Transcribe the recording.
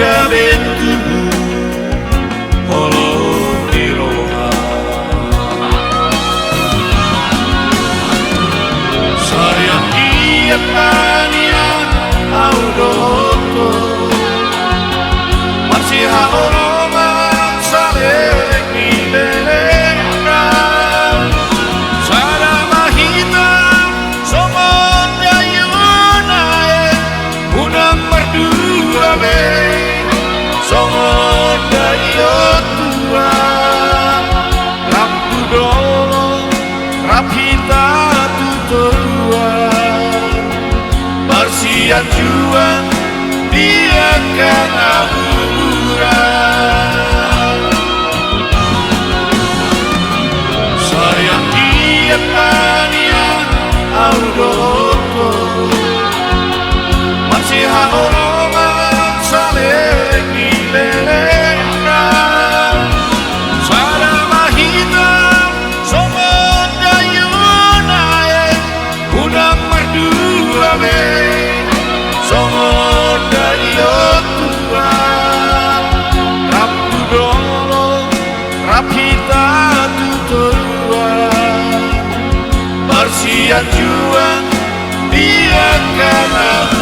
gabetu holo tiroha sayang iya tania audoto masih haoroman salek ni lelekran sarama hitam somon dayunae unang merdua be somon dayotua lampu dolo rapita tutua bersian juang dia kan aburan sayang dia tania audoto masih haoroman salek ni lelekran sarama hitam somon dayunae unang merdua be somon dayotua lampu dolo rapita tutua bersian juang dia kan